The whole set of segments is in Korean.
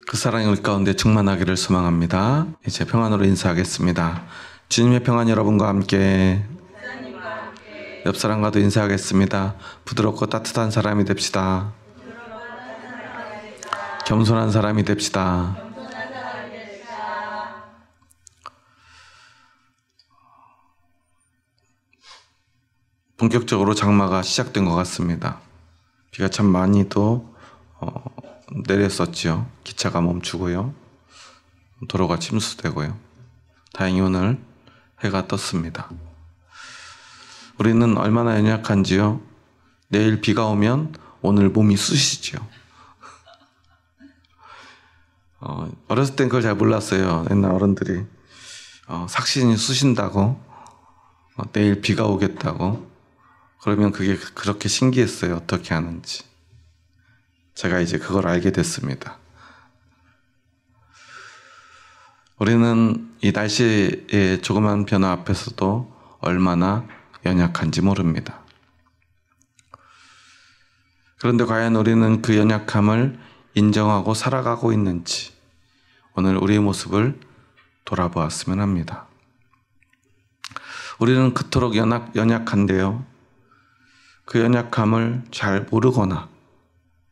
그 사랑이 우리 가운데 충만하기를 소망합니다. 이제 평안으로 인사하겠습니다. 주님의 평안 여러분과 함께, 옆 사람과도 인사하겠습니다. 부드럽고 따뜻한 사람이 됩시다. 겸손한 사람이 됩시다. 본격적으로 장마가 시작된 것 같습니다. 비가 참 많이도 내렸었죠. 기차가 멈추고요. 도로가 침수되고요. 다행히 오늘 해가 떴습니다. 우리는 얼마나 연약한지요. 내일 비가 오면 오늘 몸이 쑤시죠. 어렸을 땐 그걸 잘 몰랐어요. 옛날 어른들이 삭신이 쑤신다고, 내일 비가 오겠다고. 그러면 그게 그렇게 신기했어요. 어떻게 하는지. 제가 이제 그걸 알게 됐습니다. 우리는 이 날씨의 조그만 변화 앞에서도 얼마나 연약한지 모릅니다. 그런데 과연 우리는 그 연약함을 인정하고 살아가고 있는지 오늘 우리의 모습을 돌아보았으면 합니다. 우리는 그토록 연약한데요. 그 연약함을 잘 모르거나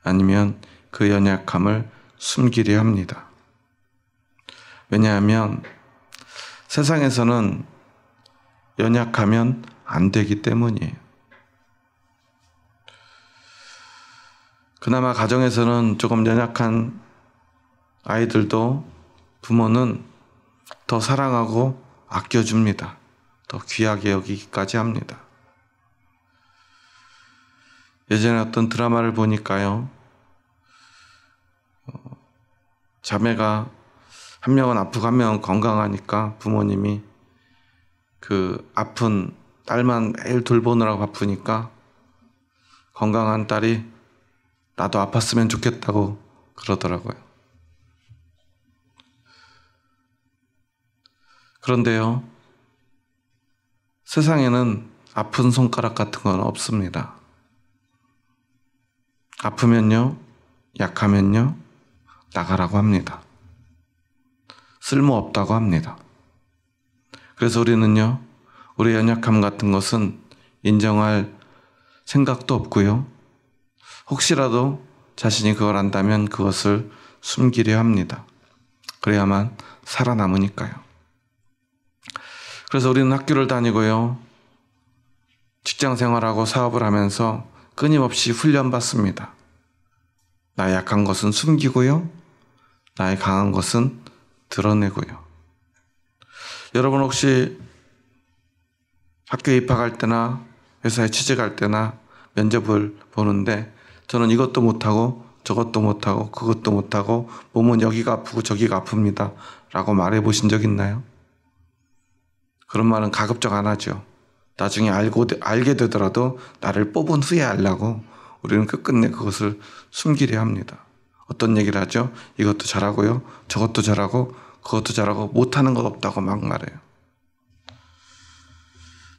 아니면 그 연약함을 숨기려 합니다. 왜냐하면 세상에서는 연약하면 안 되기 때문이에요. 그나마 가정에서는 조금 연약한 아이들도 부모는 더 사랑하고 아껴줍니다. 더 귀하게 여기기까지 합니다. 예전에 어떤 드라마를 보니까요. 자매가 한 명은 아프고 한 명은 건강하니까 부모님이 그 아픈 딸만 매일 돌보느라고 바쁘니까 건강한 딸이 나도 아팠으면 좋겠다고 그러더라고요. 그런데요, 세상에는 아픈 손가락 같은 건 없습니다. 아프면요, 약하면요, 나가라고 합니다. 쓸모없다고 합니다. 그래서 우리는요, 우리의 연약함 같은 것은 인정할 생각도 없고요. 혹시라도 자신이 그걸 안다면 그것을 숨기려 합니다. 그래야만 살아남으니까요. 그래서 우리는 학교를 다니고요. 직장 생활하고 사업을 하면서 끊임없이 훈련받습니다. 나의 약한 것은 숨기고요. 나의 강한 것은 드러내고요. 여러분 혹시 학교에 입학할 때나 회사에 취직할 때나 면접을 보는데 저는 이것도 못하고 저것도 못하고 그것도 못하고 몸은 여기가 아프고 저기가 아픕니다 라고 말해 보신 적 있나요? 그런 말은 가급적 안 하죠. 나중에 알게 되더라도 나를 뽑은 후에 알라고 우리는 끝끝내 그것을 숨기려 합니다. 어떤 얘기를 하죠? 이것도 잘하고요. 저것도 잘하고 그것도 잘하고 못하는 것 없다고 막 말해요.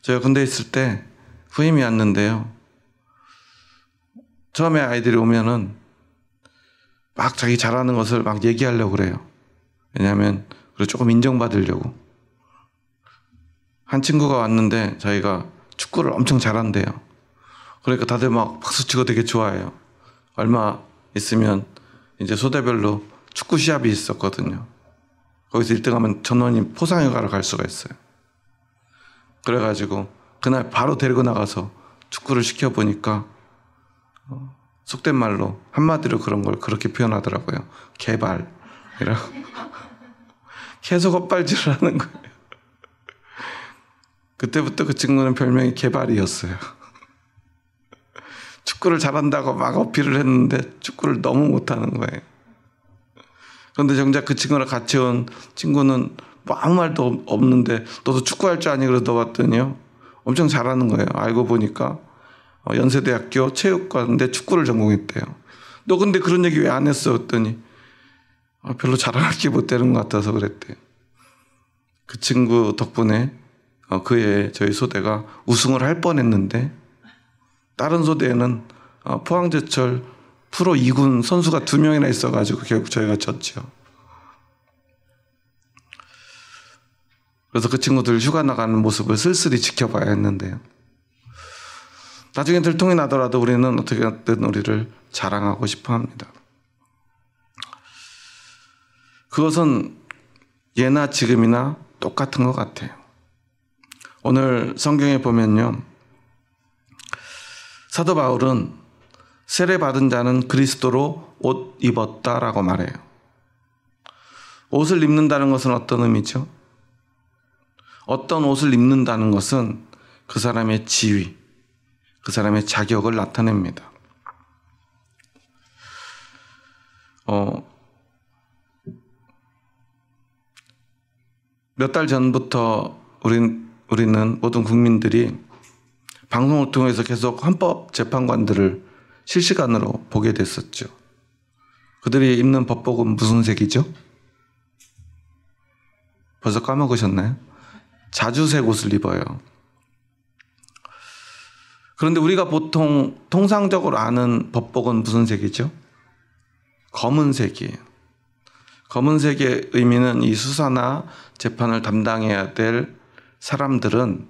제가 군대에 있을 때 후임이 왔는데요. 처음에 아이들이 오면은 막 자기 잘하는 것을 막 얘기하려고 그래요. 왜냐하면 조금 인정받으려고. 한 친구가 왔는데 자기가 축구를 엄청 잘한대요. 그러니까 다들 막 박수치고 되게 좋아해요. 얼마 있으면 이제 소대별로 축구 시합이 있었거든요. 거기서 1등하면 전원이 포상휴가를 갈 수가 있어요. 그래가지고 그날 바로 데리고 나가서 축구를 시켜보니까 속된 말로 한마디로 그런 걸 그렇게 표현하더라고요. 개발이라고. 계속 헛발질을 하는 거예요. 그때부터 그 친구는 별명이 개발이었어요. 축구를 잘한다고 막 어필을 했는데 축구를 너무 못하는 거예요. 그런데 정작 그 친구랑 같이 온 친구는 뭐 아무 말도 없는데 너도 축구할 줄 아니? 그래서 넣어봤더니요. 엄청 잘하는 거예요. 알고 보니까 연세대학교 체육과인데 축구를 전공했대요. 너 근데 그런 얘기 왜 안 했어? 했더니 별로 자랑할 게 못 되는 것 같아서 그랬대요. 그 친구 덕분에 그 해 저희 소대가 우승을 할 뻔했는데 다른 소대에는 포항제철 프로 2군 선수가 2명이나 있어가지고 결국 저희가 졌죠. 그래서 그 친구들 휴가 나가는 모습을 쓸쓸히 지켜봐야 했는데요. 나중에 들통이 나더라도 우리는 어떻게든 우리를 자랑하고 싶어 합니다. 그것은 예나 지금이나 똑같은 것 같아요. 오늘 성경에 보면요. 사도 바울은 세례받은 자는 그리스도로 옷 입었다라고 말해요. 옷을 입는다는 것은 어떤 의미죠? 어떤 옷을 입는다는 것은 그 사람의 지위, 그 사람의 자격을 나타냅니다. 몇 달 전부터 우리는 모든 국민들이 방송을 통해서 계속 헌법재판관들을 실시간으로 보게 됐었죠. 그들이 입는 법복은 무슨 색이죠? 벌써 까먹으셨나요? 자주색 옷을 입어요. 그런데 우리가 보통 통상적으로 아는 법복은 무슨 색이죠? 검은색이에요. 검은색의 의미는 이 수사나 재판을 담당해야 될 사람들은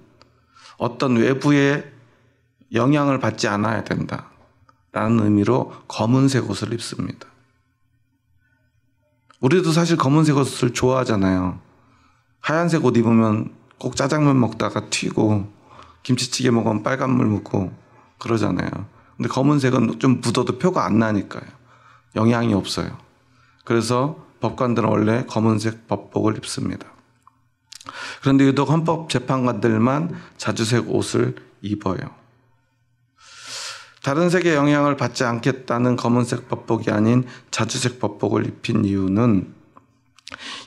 어떤 외부의 영향을 받지 않아야 된다라는 의미로 검은색 옷을 입습니다. 우리도 사실 검은색 옷을 좋아하잖아요. 하얀색 옷 입으면 꼭 짜장면 먹다가 튀고 김치찌개 먹으면 빨간물 묻고 그러잖아요. 근데 검은색은 좀 묻어도 표가 안 나니까요. 영향이 없어요. 그래서 법관들은 원래 검은색 법복을 입습니다. 그런데 유독 헌법재판관들만 자주색 옷을 입어요. 다른 색의 영향을 받지 않겠다는 검은색 법복이 아닌 자주색 법복을 입힌 이유는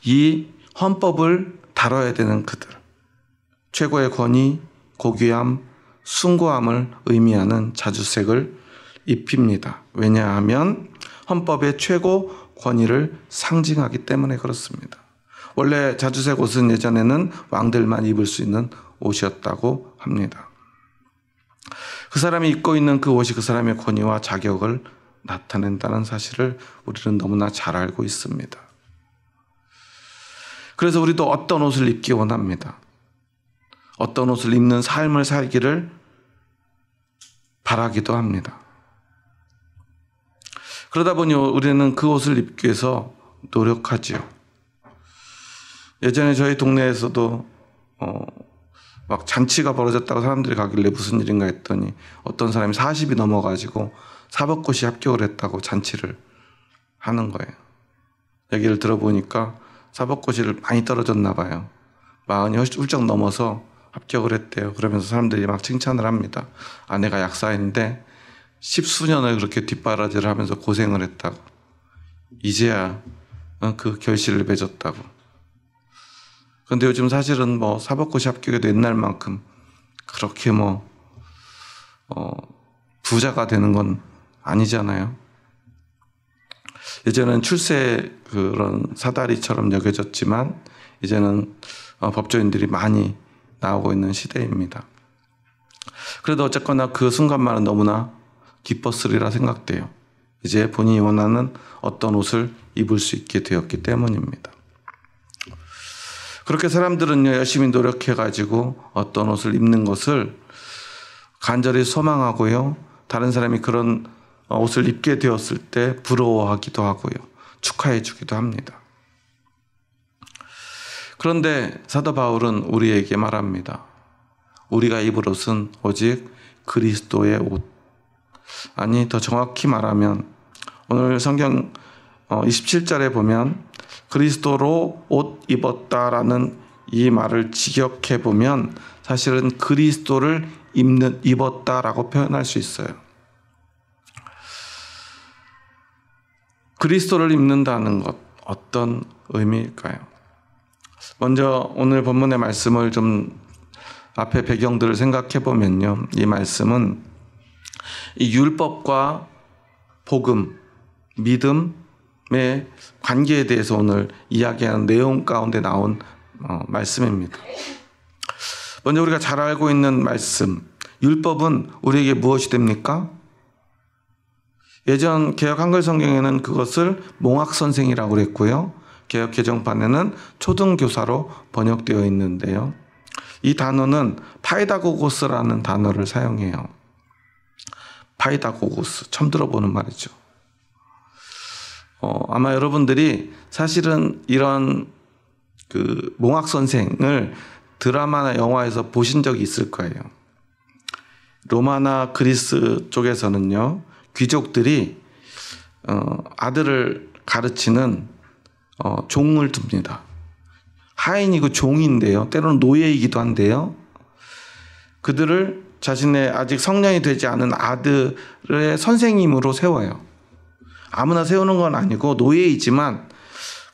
이 헌법을 다뤄야 되는 그들, 최고의 권위, 고귀함, 숭고함을 의미하는 자주색을 입힙니다. 왜냐하면 헌법의 최고 권위를 상징하기 때문에 그렇습니다. 원래 자주색 옷은 예전에는 왕들만 입을 수 있는 옷이었다고 합니다. 그 사람이 입고 있는 그 옷이 그 사람의 권위와 자격을 나타낸다는 사실을 우리는 너무나 잘 알고 있습니다. 그래서 우리도 어떤 옷을 입기 원합니다. 어떤 옷을 입는 삶을 살기를 바라기도 합니다. 그러다 보니 우리는 그 옷을 입기 위해서 노력하지요. 예전에 저희 동네에서도 막 잔치가 벌어졌다고 사람들이 가길래 무슨 일인가 했더니 어떤 사람이 40이 넘어가지고 사법고시 합격을 했다고 잔치를 하는 거예요. 얘기를 들어보니까 사법고시를 많이 떨어졌나 봐요. 40이 훌쩍 넘어서 합격을 했대요. 그러면서 사람들이 막 칭찬을 합니다. 아내가 약사인데 10수년을 그렇게 뒷바라지를 하면서 고생을 했다고. 이제야 그 결실을 맺었다고. 그런데 요즘 사실은 뭐 사법고시 합격에도 옛날만큼 그렇게 부자가 되는 건 아니잖아요. 예전엔 출세 그런 사다리처럼 여겨졌지만 이제는 법조인들이 많이 나오고 있는 시대입니다. 그래도 어쨌거나 그 순간만은 너무나 기뻤으리라 생각돼요. 이제 본인이 원하는 어떤 옷을 입을 수 있게 되었기 때문입니다. 그렇게 사람들은요, 열심히 노력해가지고 어떤 옷을 입는 것을 간절히 소망하고요, 다른 사람이 그런 옷을 입게 되었을 때 부러워하기도 하고요, 축하해주기도 합니다. 그런데 사도 바울은 우리에게 말합니다. 우리가 입을 옷은 오직 그리스도의 옷. 아니, 더 정확히 말하면 오늘 성경 27절에 보면 그리스도로 옷 입었다라는 이 말을 직역해 보면 사실은 그리스도를 입었다라고 표현할 수 있어요. 그리스도를 입는다는 것, 어떤 의미일까요? 먼저 오늘 본문의 말씀을 좀 앞에 배경들을 생각해 보면요, 이 말씀은 이 율법과 복음, 믿음의 관계에 대해서 오늘 이야기하는 내용 가운데 나온 말씀입니다. 먼저 우리가 잘 알고 있는 말씀, 율법은 우리에게 무엇이 됩니까? 예전 개역 한글 성경에는 그것을 몽학 선생이라고 그랬고요. 개역 개정판에는 초등교사로 번역되어 있는데요. 이 단어는 파이다고고스라는 단어를 사용해요. 파이다고고스, 처음 들어보는 말이죠. 아마 여러분들이 사실은 이런 그 몽학 선생을 드라마나 영화에서 보신 적이 있을 거예요. 로마나 그리스 쪽에서는요, 귀족들이 아들을 가르치는 종을 둡니다. 하인이고 종인데요, 때로는 노예이기도 한데요, 그들을 자신의 아직 성년이 되지 않은 아들의 선생님으로 세워요. 아무나 세우는 건 아니고 노예이지만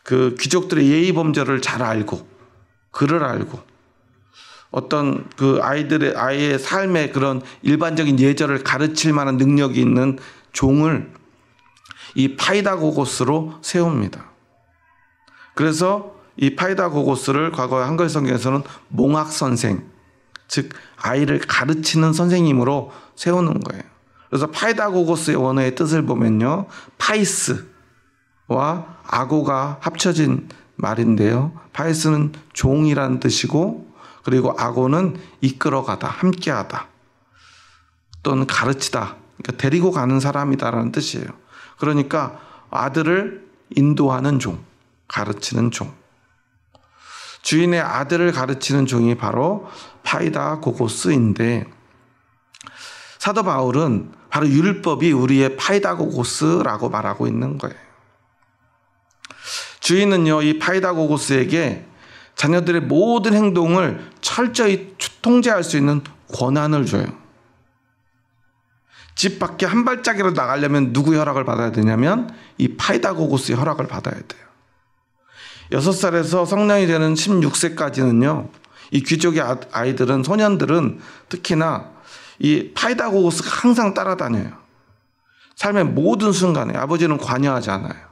그 귀족들의 예의 범절을 잘 알고, 글을 알고, 어떤 그 아이의 삶의 그런 일반적인 예절을 가르칠 만한 능력이 있는 종을 이 파이다고고스로 세웁니다. 그래서 이 파이다고고스를 과거 한글 성경에서는 몽학 선생, 즉 아이를 가르치는 선생님으로 세우는 거예요. 그래서 파이다고고스의 원어의 뜻을 보면요, 파이스와 아고가 합쳐진 말인데요, 파이스는 종이라는 뜻이고, 그리고 아고는 이끌어가다, 함께하다, 또는 가르치다, 그러니까 데리고 가는 사람이다라는 뜻이에요. 그러니까 아들을 인도하는 종, 가르치는 종, 주인의 아들을 가르치는 종이 바로 파이다고고스인데, 사도 바울은 바로 율법이 우리의 파이다고고스라고 말하고 있는 거예요. 주인은요, 이 파이다고고스에게 자녀들의 모든 행동을 철저히 통제할 수 있는 권한을 줘요. 집 밖에 한 발짝이라도 나가려면 누구의 허락을 받아야 되냐면 이 파이다고고스의 허락을 받아야 돼요. 6살에서 성년이 되는 16세까지는요, 이 귀족의 아이들은, 소년들은 특히나 이 파이다고고스가 항상 따라다녀요. 삶의 모든 순간에. 아버지는 관여하지 않아요.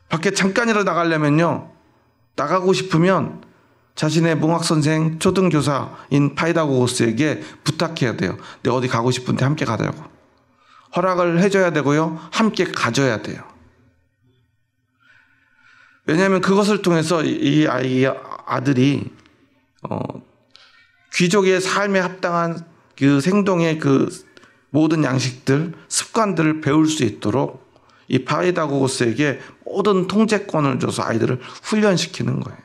밖에 잠깐이라도 나가려면요, 나가고 싶으면 자신의 몽학 선생, 초등교사인 파이다고고스에게 부탁해야 돼요. 내가 어디 가고 싶은데 함께 가자고. 허락을 해줘야 되고요, 함께 가져야 돼요. 왜냐하면 그것을 통해서 이 아들이 귀족의 삶에 합당한 그 생동의 그 모든 양식들, 습관들을 배울 수 있도록 이 파이다고고스에게 모든 통제권을 줘서 아이들을 훈련시키는 거예요.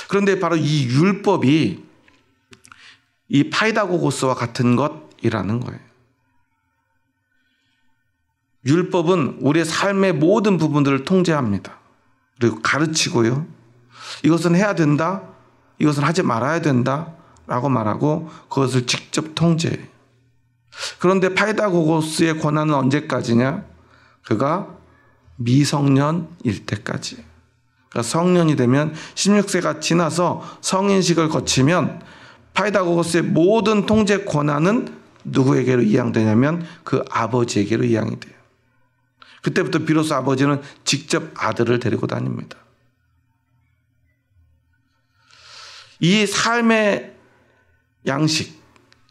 그런데 바로 이 율법이 이 파이다고고스와 같은 것이라는 거예요. 율법은 우리의 삶의 모든 부분들을 통제합니다. 그리고 가르치고요, 이것은 해야 된다, 이것은 하지 말아야 된다 라고 말하고 그것을 직접 통제해요. 그런데 파이다고고스의 권한은 언제까지냐? 그가 미성년일 때까지. 그러니까 성년이 되면 16세가 지나서 성인식을 거치면 파이다고고스의 모든 통제 권한은 누구에게로 이양되냐면 그 아버지에게로 이양이 돼요. 그때부터 비로소 아버지는 직접 아들을 데리고 다닙니다. 이 삶의 양식,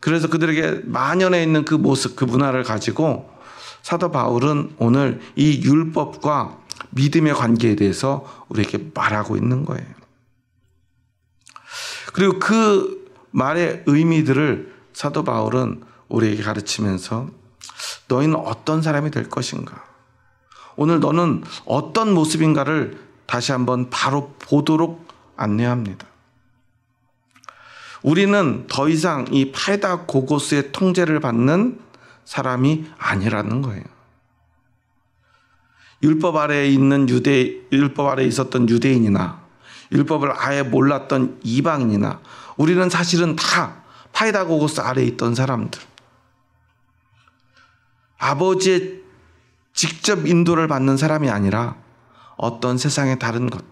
그래서 그들에게 만연해 있는 그 모습, 그 문화를 가지고 사도 바울은 오늘 이 율법과 믿음의 관계에 대해서 우리에게 말하고 있는 거예요. 그리고 그 말의 의미들을 사도 바울은 우리에게 가르치면서 너희는 어떤 사람이 될 것인가? 오늘 너는 어떤 모습인가를 다시 한번 바로 보도록 안내합니다. 우리는 더 이상 이 파이다고고스의 통제를 받는 사람이 아니라는 거예요. 율법 아래에 있었던 유대인이나 율법을 아예 몰랐던 이방인이나 우리는 사실은 다 파이다고고스 아래에 있던 사람들. 아버지의 직접 인도를 받는 사람이 아니라 어떤 세상의 다른 것.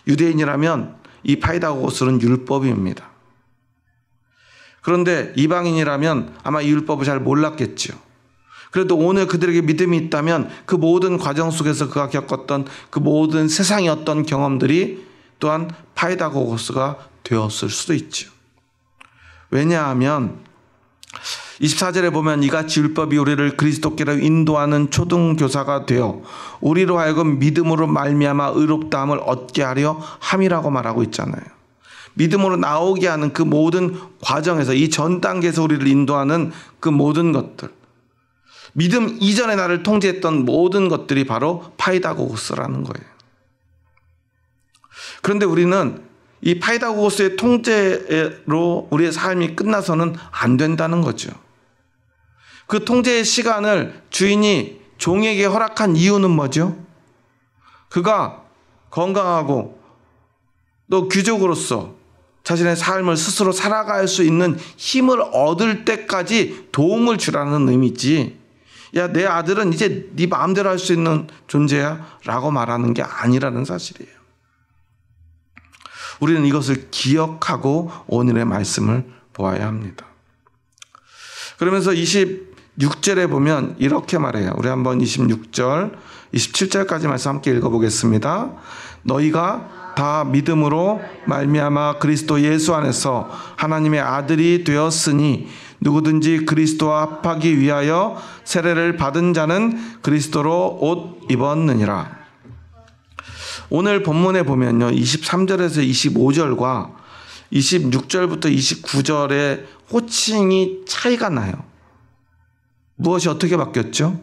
유대인이라면 이 파이다고고스는 율법입니다. 그런데 이방인이라면 아마 이 율법을 잘 몰랐겠죠. 그래도 오늘 그들에게 믿음이 있다면 그 모든 과정 속에서 그가 겪었던 그 모든 세상의 어떤 경험들이 또한 파이다고고스가 되었을 수도 있죠. 왜냐하면 24절에 보면 이같이 율법이 우리를 그리스도께로 인도하는 초등교사가 되어 우리로 하여금 믿음으로 말미암아 의롭다함을 얻게 하려 함이라고 말하고 있잖아요. 믿음으로 나오게 하는 그 모든 과정에서, 이 전 단계에서 우리를 인도하는 그 모든 것들, 믿음 이전에 나를 통제했던 모든 것들이 바로 파이다고고스라는 거예요. 그런데 우리는 이 파이다고고스의 통제로 우리의 삶이 끝나서는 안 된다는 거죠. 그 통제의 시간을 주인이 종에게 허락한 이유는 뭐죠? 그가 건강하고 또 귀족으로서 자신의 삶을 스스로 살아갈 수 있는 힘을 얻을 때까지 도움을 주라는 의미지, 야, 내 아들은 이제 네 마음대로 할 수 있는 존재야 라고 말하는 게 아니라는 사실이에요. 우리는 이것을 기억하고 오늘의 말씀을 보아야 합니다. 그러면서 26절에 보면 이렇게 말해요. 우리 한번 26절, 27절까지 말씀 함께 읽어보겠습니다. 너희가 다 믿음으로 말미암아 그리스도 예수 안에서 하나님의 아들이 되었으니 누구든지 그리스도와 합하기 위하여 세례를 받은 자는 그리스도로 옷 입었느니라. 오늘 본문에 보면요, 23절에서 25절과 26절부터 29절의 호칭이 차이가 나요. 무엇이 어떻게 바뀌었죠?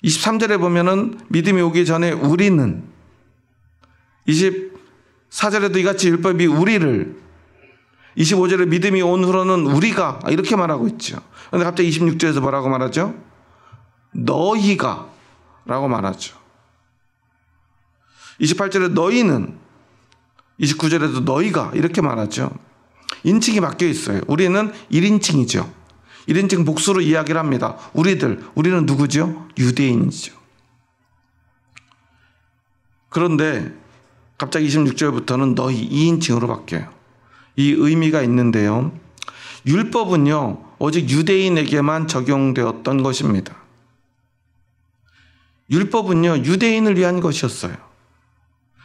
23절에 보면은 믿음이 오기 전에 우리는, 24절에도 이같이 율법이 우리를, 25절에 믿음이 온 후로는 우리가, 이렇게 말하고 있죠. 그런데 갑자기 26절에서 뭐라고 말하죠? 너희가 라고 말하죠. 28절에 너희는, 29절에도 너희가 이렇게 말하죠. 인칭이 바뀌어 있어요. 우리는 1인칭이죠. 1인칭 복수로 이야기를 합니다. 우리는 누구죠? 유대인이죠. 그런데 갑자기 26절부터는 너희 2인칭으로 바뀌어요. 이 의미가 있는데요. 율법은요, 오직 유대인에게만 적용되었던 것입니다. 율법은요, 유대인을 위한 것이었어요.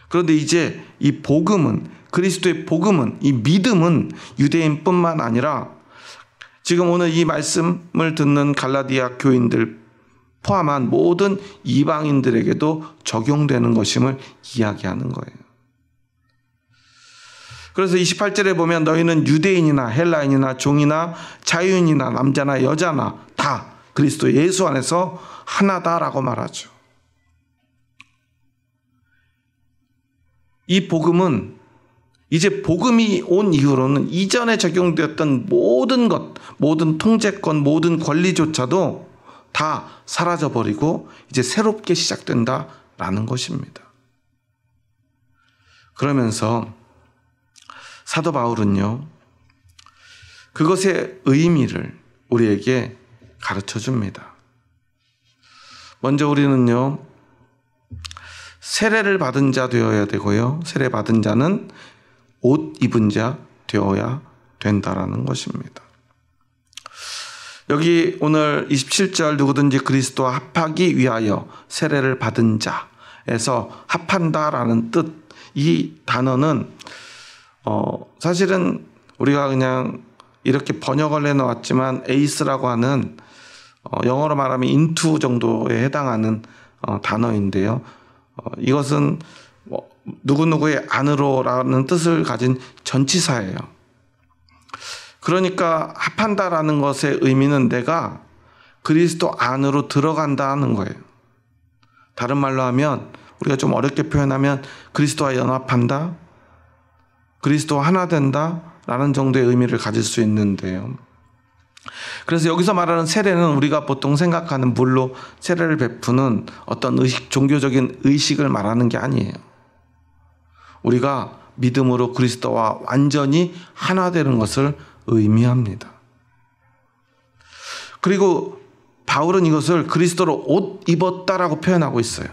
그런데 이제 이 복음은, 그리스도의 복음은, 이 믿음은 유대인뿐만 아니라 지금 오늘 이 말씀을 듣는 갈라디아 교인들 포함한 모든 이방인들에게도 적용되는 것임을 이야기하는 거예요. 그래서 28절에 보면 너희는 유대인이나 헬라인이나 종이나 자유인이나 남자나 여자나 다 그리스도 예수 안에서 하나다라고 말하죠. 이 복음은 이제 복음이 온 이후로는 이전에 적용되었던 모든 것, 모든 통제권, 모든 권리조차도 다 사라져버리고 이제 새롭게 시작된다라는 것입니다. 그러면서 사도 바울은요, 그것의 의미를 우리에게 가르쳐 줍니다. 먼저 우리는요, 세례를 받은 자 되어야 되고요, 세례 받은 자는 옷 입은 자 되어야 된다라는 것입니다. 여기 오늘 27절 누구든지 그리스도와 합하기 위하여 세례를 받은 자에서 합한다라는 뜻, 이 단어는 사실은 우리가 그냥 이렇게 번역을 해놓았지만 에이스라고 하는 영어로 말하면 인투 정도에 해당하는 단어인데요. 이것은 누구누구의 안으로라는 뜻을 가진 전치사예요. 그러니까 합한다라는 것의 의미는 내가 그리스도 안으로 들어간다는 거예요. 다른 말로 하면, 우리가 좀 어렵게 표현하면 그리스도와 연합한다, 그리스도와 하나 된다라는 정도의 의미를 가질 수 있는데요. 그래서 여기서 말하는 세례는 우리가 보통 생각하는 물로 세례를 베푸는 어떤 종교적인 의식을 말하는 게 아니에요. 우리가 믿음으로 그리스도와 완전히 하나 되는 것을 의미합니다. 그리고 바울은 이것을 그리스도로 옷 입었다라고 표현하고 있어요.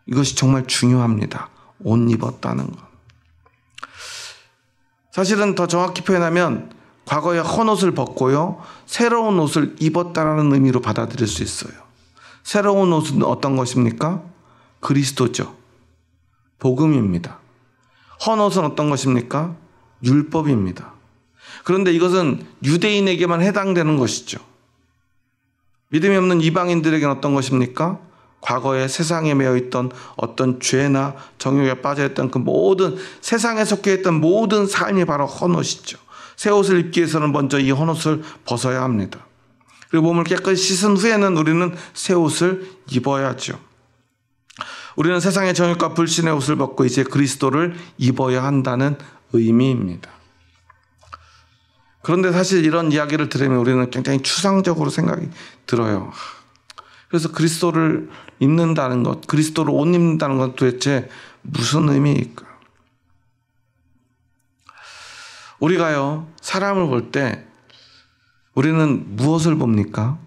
이것이 정말 중요합니다. 옷 입었다는 것. 사실은 더 정확히 표현하면 과거에 헌옷을 벗고요, 새로운 옷을 입었다라는 의미로 받아들일 수 있어요. 새로운 옷은 어떤 것입니까? 그리스도죠. 복음입니다. 헌옷은 어떤 것입니까? 율법입니다. 그런데 이것은 유대인에게만 해당되는 것이죠. 믿음이 없는 이방인들에게는 어떤 것입니까? 과거에 세상에 매여 있던 어떤 죄나 정욕에 빠져 있던 그 모든 세상에 속해 있던 모든 삶이 바로 헌옷이죠. 새 옷을 입기 위해서는 먼저 이 헌옷을 벗어야 합니다. 그리고 몸을 깨끗이 씻은 후에는 우리는 새 옷을 입어야죠. 우리는 세상의 정욕과 불신의 옷을 벗고 이제 그리스도를 입어야 한다는 의미입니다. 그런데 사실 이런 이야기를 들으면 우리는 굉장히 추상적으로 생각이 들어요. 그래서 그리스도를 입는다는 것, 그리스도를 옷 입는다는 것 도대체 무슨 의미일까? 우리가요, 사람을 볼 때 우리는 무엇을 봅니까?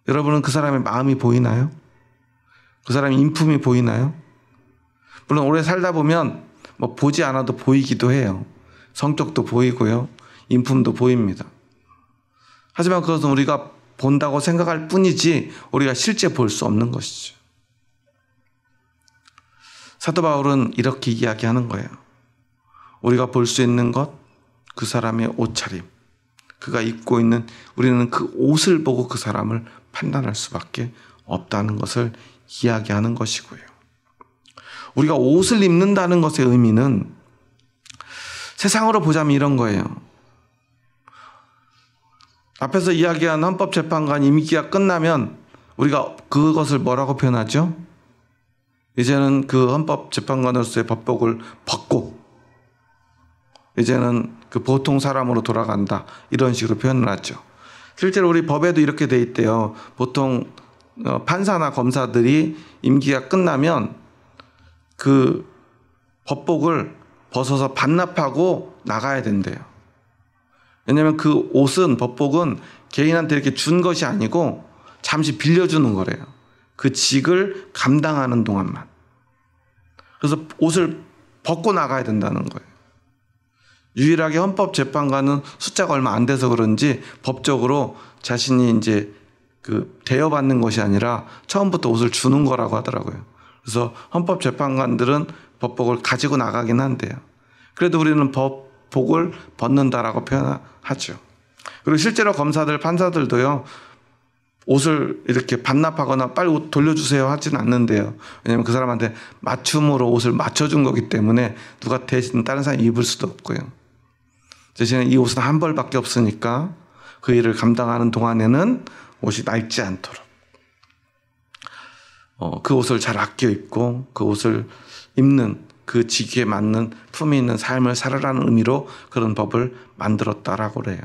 여러분은 그 사람의 마음이 보이나요? 그 사람의 인품이 보이나요? 물론 오래 살다 보면 뭐 보지 않아도 보이기도 해요. 성격도 보이고요. 인품도 보입니다. 하지만 그것은 우리가 본다고 생각할 뿐이지 우리가 실제 볼 수 없는 것이죠. 사도 바울은 이렇게 이야기하는 거예요. 우리가 볼 수 있는 것, 그 사람의 옷차림, 그가 입고 있는, 우리는 그 옷을 보고 그 사람을 판단할 수밖에 없다는 것을 이야기하는 것이고요. 우리가 옷을 입는다는 것의 의미는 세상으로 보자면 이런 거예요. 앞에서 이야기한 헌법재판관 임기가 끝나면 우리가 그것을 뭐라고 표현하죠? 이제는 그 헌법재판관으로서의 법복을 벗고 이제는 그 보통 사람으로 돌아간다, 이런 식으로 표현을 하죠. 실제로 우리 법에도 이렇게 돼 있대요. 보통 판사나 검사들이 임기가 끝나면 그 법복을 벗어서 반납하고 나가야 된대요. 왜냐하면 그 옷은, 법복은 개인한테 이렇게 준 것이 아니고 잠시 빌려주는 거래요. 그 직을 감당하는 동안만. 그래서 옷을 벗고 나가야 된다는 거예요. 유일하게 헌법재판관은 숫자가 얼마 안 돼서 그런지 법적으로 자신이 이제 그 대여받는 것이 아니라 처음부터 옷을 주는 거라고 하더라고요. 그래서 헌법재판관들은 법복을 가지고 나가긴 한데요. 그래도 우리는 법복을 벗는다라고 표현하죠. 그리고 실제로 검사들, 판사들도요, 옷을 이렇게 반납하거나 빨리 옷 돌려주세요 하지는 않는데요. 왜냐하면 그 사람한테 맞춤으로 옷을 맞춰준 거기 때문에 누가 대신 다른 사람이 입을 수도 없고요. 대신에 이 옷은 한 벌밖에 없으니까 그 일을 감당하는 동안에는 옷이 낡지 않도록 그 옷을 잘 아껴 입고 그 옷을 입는, 그 직위에 맞는 품위 있는 삶을 살아라는 의미로 그런 법을 만들었다라고 그래요.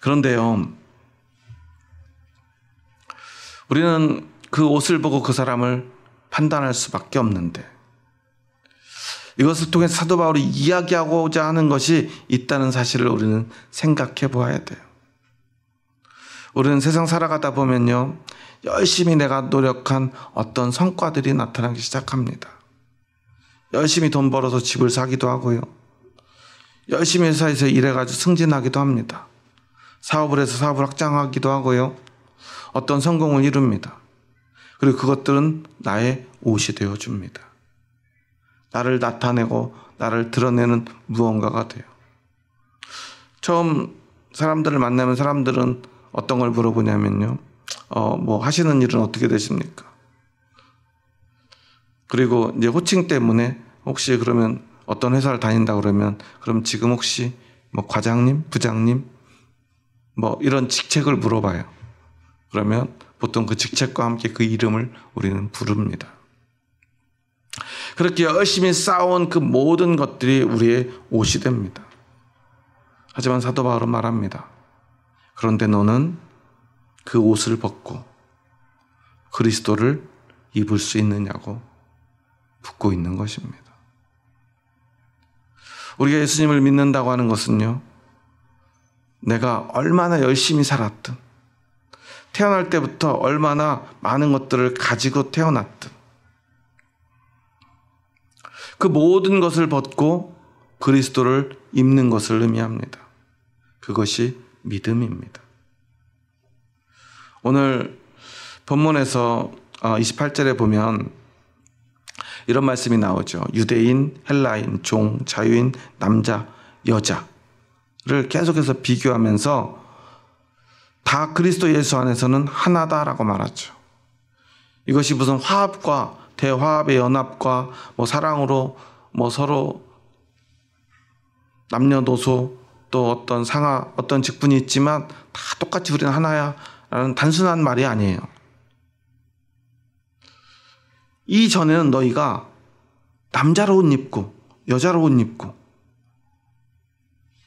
그런데요, 우리는 그 옷을 보고 그 사람을 판단할 수밖에 없는데, 이것을 통해서 사도 바울이 이야기하고자 하는 것이 있다는 사실을 우리는 생각해 보아야 돼요. 우리는 세상 살아가다 보면요, 열심히 내가 노력한 어떤 성과들이 나타나기 시작합니다. 열심히 돈 벌어서 집을 사기도 하고요. 열심히 회사에서 일해가지고 승진하기도 합니다. 사업을 해서 사업을 확장하기도 하고요. 어떤 성공을 이룹니다. 그리고 그것들은 나의 옷이 되어줍니다. 나를 나타내고 나를 드러내는 무언가가 돼요. 처음 사람들을 만나면 사람들은 어떤 걸 물어보냐면요, 뭐 하시는 일은 어떻게 되십니까? 그리고 이제 호칭 때문에 혹시 그러면 어떤 회사를 다닌다 그러면 그럼 지금 혹시 뭐 과장님, 부장님 뭐 이런 직책을 물어봐요. 그러면 보통 그 직책과 함께 그 이름을 우리는 부릅니다. 그렇게 열심히 쌓아온 그 모든 것들이 우리의 옷이 됩니다. 하지만 사도 바울은 말합니다. 그런데 너는 그 옷을 벗고 그리스도를 입을 수 있느냐고 묻고 있는 것입니다. 우리가 예수님을 믿는다고 하는 것은요, 내가 얼마나 열심히 살았든, 태어날 때부터 얼마나 많은 것들을 가지고 태어났든, 그 모든 것을 벗고 그리스도를 입는 것을 의미합니다. 그것이 믿음입니다. 오늘 본문에서 28절에 보면 이런 말씀이 나오죠. 유대인, 헬라인, 종, 자유인, 남자, 여자를 계속해서 비교하면서 다 그리스도 예수 안에서는 하나다라고 말하죠. 이것이 무슨 화합과 대화합의 연합과 사랑으로 서로 남녀노소 또 어떤 상하 어떤 직분이 있지만 다 똑같이 우리는 하나야 라는 단순한 말이 아니에요. 이전에는 너희가 남자로 옷 입고 여자로 옷 입고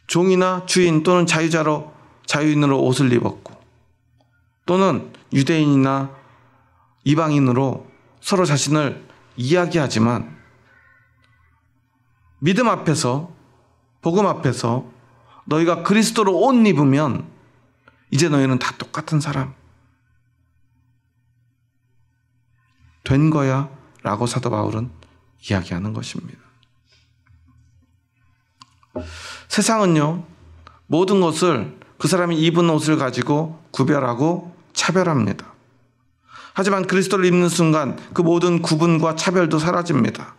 종이나 주인 또는 자유인으로 옷을 입었고 또는 유대인이나 이방인으로 서로 자신을 이야기하지만 믿음 앞에서 복음 앞에서 너희가 그리스도로 옷 입으면 이제 너희는 다 똑같은 사람 된 거야 라고 사도 바울은 이야기하는 것입니다. 세상은요, 모든 것을 그 사람이 입은 옷을 가지고 구별하고 차별합니다. 하지만 그리스도를 입는 순간 그 모든 구분과 차별도 사라집니다.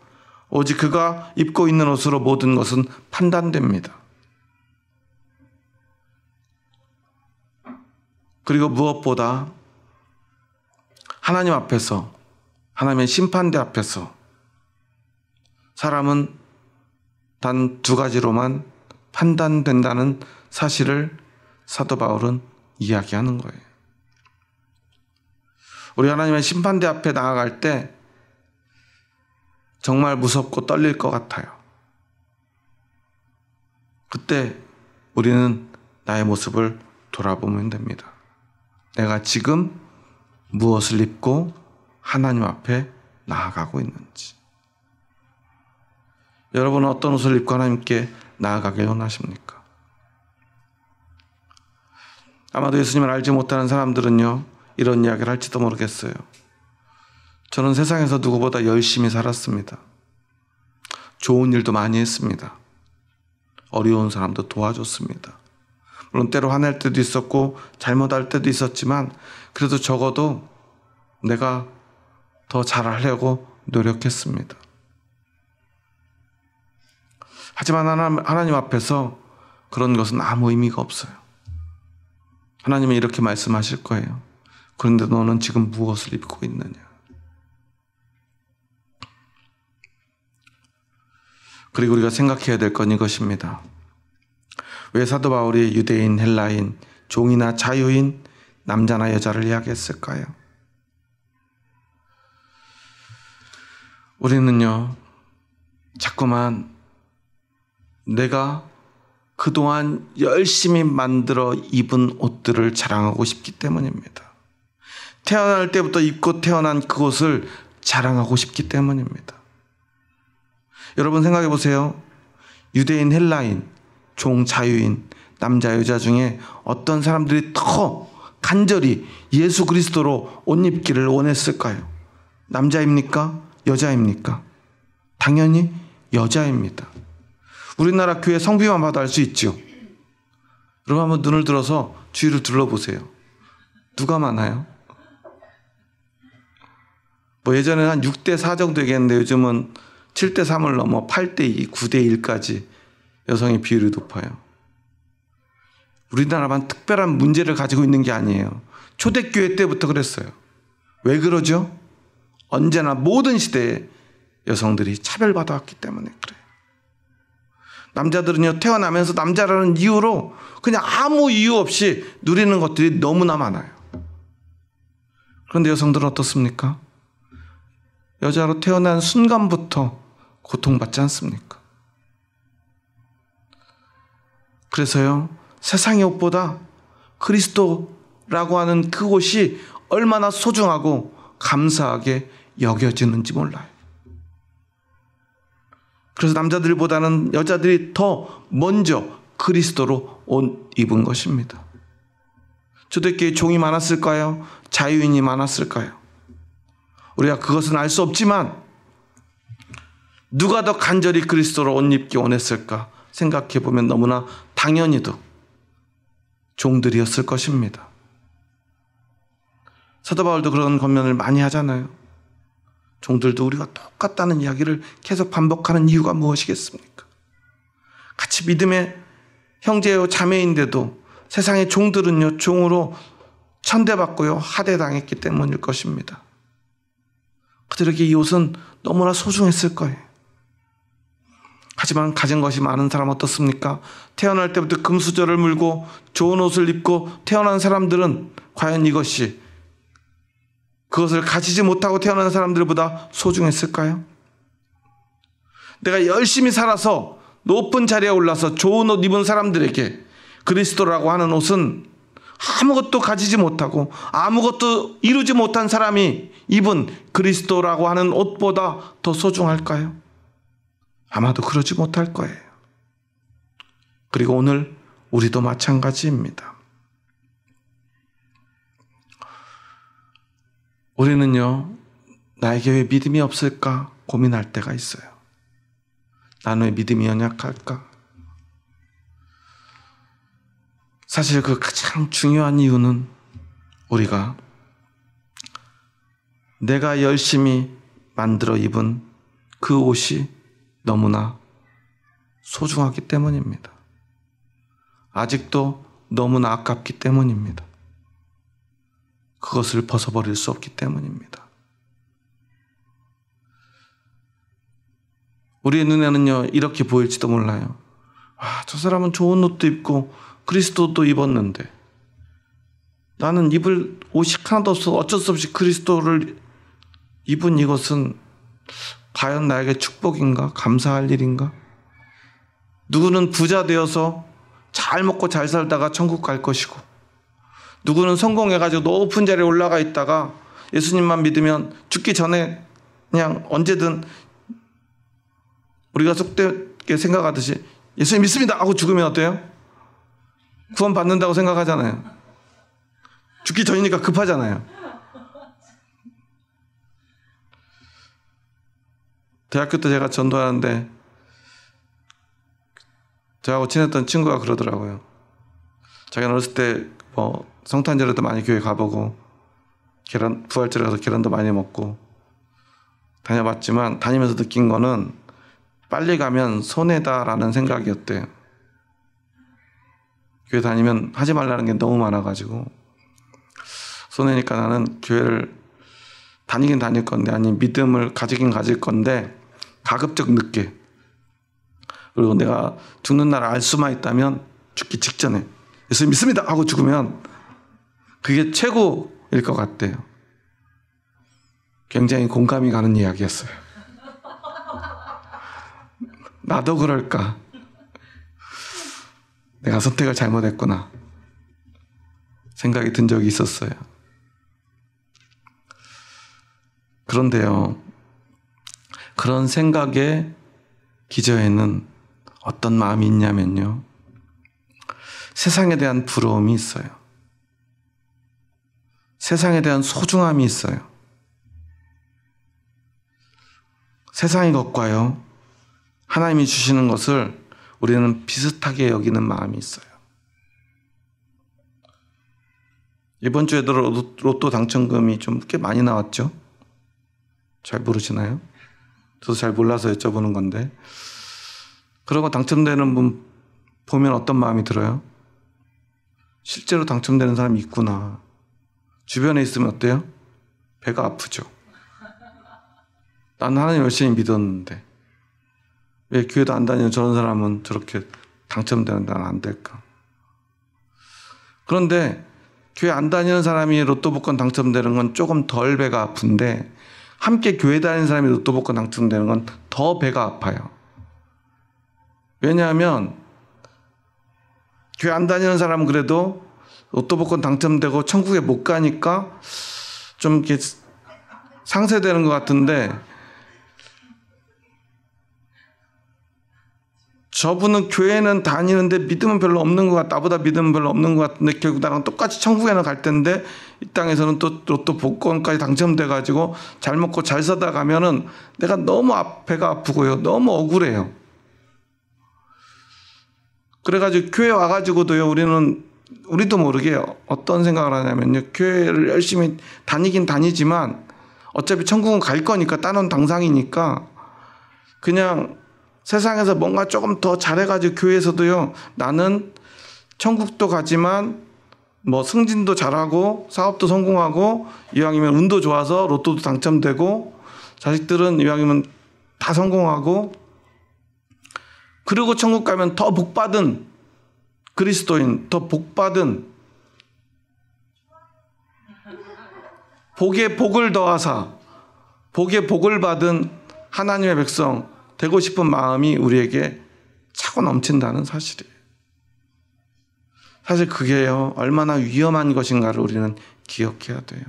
오직 그가 입고 있는 옷으로 모든 것은 판단됩니다. 그리고 무엇보다 하나님 앞에서, 하나님의 심판대 앞에서 사람은 단 두 가지로만 판단된다는 사실을 사도 바울은 이야기하는 거예요. 우리 하나님의 심판대 앞에 나아갈 때 정말 무섭고 떨릴 것 같아요. 그때 우리는 나의 모습을 돌아보면 됩니다. 내가 지금 무엇을 입고 하나님 앞에 나아가고 있는지. 여러분은 어떤 옷을 입고 하나님께 나아가길 원하십니까? 아마도 예수님을 알지 못하는 사람들은요, 이런 이야기를 할지도 모르겠어요. 저는 세상에서 누구보다 열심히 살았습니다. 좋은 일도 많이 했습니다. 어려운 사람도 도와줬습니다. 물론 때로 화낼 때도 있었고 잘못할 때도 있었지만 그래도 적어도 내가 더 잘하려고 노력했습니다. 하지만 하나님 앞에서 그런 것은 아무 의미가 없어요. 하나님은 이렇게 말씀하실 거예요. 그런데 너는 지금 무엇을 입고 있느냐? 그리고 우리가 생각해야 될 건 이것입니다. 왜 사도 바울이 유대인, 헬라인, 종이나 자유인, 남자나 여자를 이야기했을까요? 우리는요, 자꾸만 내가 그동안 열심히 만들어 입은 옷들을 자랑하고 싶기 때문입니다. 태어날 때부터 입고 태어난 그것을 자랑하고 싶기 때문입니다. 여러분 생각해 보세요. 유대인, 헬라인, 종, 자유인, 남자, 여자 중에 어떤 사람들이 더 간절히 예수 그리스도로 옷 입기를 원했을까요? 남자입니까? 여자입니까? 당연히 여자입니다. 우리나라 교회 성비만 봐도 알 수 있죠. 여러분 한번 눈을 들어서 주위를 둘러보세요. 누가 많아요? 예전에는 한 6대4 정도 얘기했는데 요즘은 7대3을 넘어 8대2, 9대1까지 여성의 비율이 높아요. 우리나라만 특별한 문제를 가지고 있는 게 아니에요. 초대교회 때부터 그랬어요. 왜 그러죠? 언제나 모든 시대에 여성들이 차별받아왔기 때문에 그래요. 남자들은요, 태어나면서 남자라는 이유로 그냥 아무 이유 없이 누리는 것들이 너무나 많아요. 그런데 여성들은 어떻습니까? 여자로 태어난 순간부터 고통받지 않습니까? 그래서요, 세상의 옷보다 그리스도라고 하는 그 옷이 얼마나 소중하고 감사하게 여겨지는지 몰라요. 그래서 남자들보다는 여자들이 더 먼저 그리스도로 옷 입은 것입니다. 초대교회에 종이 많았을까요? 자유인이 많았을까요? 우리가 그것은 알 수 없지만 누가 더 간절히 그리스도로 옷 입기 원했을까 생각해 보면 너무나 당연히도 종들이었을 것입니다. 사도 바울도 그런 권면을 많이 하잖아요. 종들도 우리가 똑같다는 이야기를 계속 반복하는 이유가 무엇이겠습니까? 같이 믿음의 형제요 자매인데도 세상의 종들은요 종으로 천대받고요 하대당했기 때문일 것입니다. 그들에게 이 옷은 너무나 소중했을 거예요. 하지만 가진 것이 많은 사람 어떻습니까? 태어날 때부터 금수저를 물고 좋은 옷을 입고 태어난 사람들은 과연 이것이 그것을 가지지 못하고 태어난 사람들보다 소중했을까요? 내가 열심히 살아서 높은 자리에 올라서 좋은 옷 입은 사람들에게 그리스도라고 하는 옷은 아무것도 가지지 못하고 아무것도 이루지 못한 사람이 입은 그리스도라고 하는 옷보다 더 소중할까요? 아마도 그러지 못할 거예요. 그리고 오늘 우리도 마찬가지입니다. 우리는요, 나에게 왜 믿음이 없을까 고민할 때가 있어요. 나는 왜 믿음이 연약할까? 사실 그 가장 중요한 이유는 우리가 내가 열심히 만들어 입은 그 옷이 너무나 소중하기 때문입니다. 아직도 너무나 아깝기 때문입니다. 그것을 벗어버릴 수 없기 때문입니다. 우리의 눈에는요, 이렇게 보일지도 몰라요. 저 사람은 좋은 옷도 입고 그리스도도 입었는데 나는 입을 옷이 하나도 없어 어쩔 수 없이 그리스도를 입은 이것은 과연 나에게 축복인가? 감사할 일인가? 누구는 부자 되어서 잘 먹고 잘 살다가 천국 갈 것이고, 누구는 성공해가지고 높은 자리에 올라가 있다가 예수님만 믿으면 죽기 전에 그냥 언제든 우리가 속되게 생각하듯이 예수님 믿습니다 하고 죽으면 어때요? 구원 받는다고 생각하잖아요. 죽기 전이니까 급하잖아요. 대학교 때 제가 전도하는데 저하고 친했던 친구가 그러더라고요. 자기는 어렸을 때 성탄절에도 많이 교회 가보고 부활절에 가서 계란도 많이 먹고 다녀봤지만 다니면서 느낀 거는 빨리 가면 손해다라는 생각이었대요. 교회 다니면 하지 말라는 게 너무 많아가지고 손해니까 나는 교회를 다니긴 다닐 건데, 아니 믿음을 가지긴 가질 건데 가급적 늦게, 그리고 내가 죽는 날 알 수만 있다면 죽기 직전에 예수 믿습니다 하고 죽으면 그게 최고일 것 같대요. 굉장히 공감이 가는 이야기였어요. 나도 그럴까? 내가 선택을 잘못했구나 생각이 든 적이 있었어요. 그런데요, 그런 생각의 기저에는 어떤 마음이 있냐면요, 세상에 대한 부러움이 있어요. 세상에 대한 소중함이 있어요. 세상의 것과요, 하나님이 주시는 것을 우리는 비슷하게 여기는 마음이 있어요. 이번 주에도 로또 당첨금이 좀 꽤 많이 나왔죠? 잘 모르시나요? 저도 잘 몰라서 여쭤보는 건데, 그런 거 당첨되는 분 보면 어떤 마음이 들어요? 실제로 당첨되는 사람이 있구나. 주변에 있으면 어때요? 배가 아프죠. 난 하나님 열심히 믿었는데 왜 교회도 안 다니는 저런 사람은 저렇게 당첨되는데 난 안 될까? 그런데 교회 안 다니는 사람이 로또 복권 당첨되는 건 조금 덜 배가 아픈데, 함께 교회 다니는 사람이 로또 복권 당첨되는 건 더 배가 아파요. 왜냐하면 교회 안 다니는 사람은 그래도 로또 복권 당첨되고 천국에 못 가니까 좀 이렇게 상쇄되는 것 같은데, 저분은 교회는 다니는데 믿음은 별로 없는 것 같다. 나보다 믿음은 별로 없는 것 같은데 결국 나랑 똑같이 천국에는 갈 텐데 이 땅에서는 또 로또 복권까지 당첨돼가지고 잘 먹고 잘 사다 가면은 내가 너무 배가 아프고요. 너무 억울해요. 그래가지고 교회 와가지고도요, 우리도 모르게 어떤 생각을 하냐면요, 교회를 열심히 다니긴 다니지만 어차피 천국은 갈 거니까, 따놓은 당상이니까 그냥 세상에서 뭔가 조금 더 잘해가지고 교회에서도요, 나는 천국도 가지만 뭐 승진도 잘하고 사업도 성공하고 이왕이면 운도 좋아서 로또도 당첨되고 자식들은 이왕이면 다 성공하고 그리고 천국 가면 더 복받은 그리스도인, 더 복받은 복에 복을 더하사 복에 복을 받은 하나님의 백성 되고 싶은 마음이 우리에게 차고 넘친다는 사실이에요. 사실 그게요, 얼마나 위험한 것인가를 우리는 기억해야 돼요.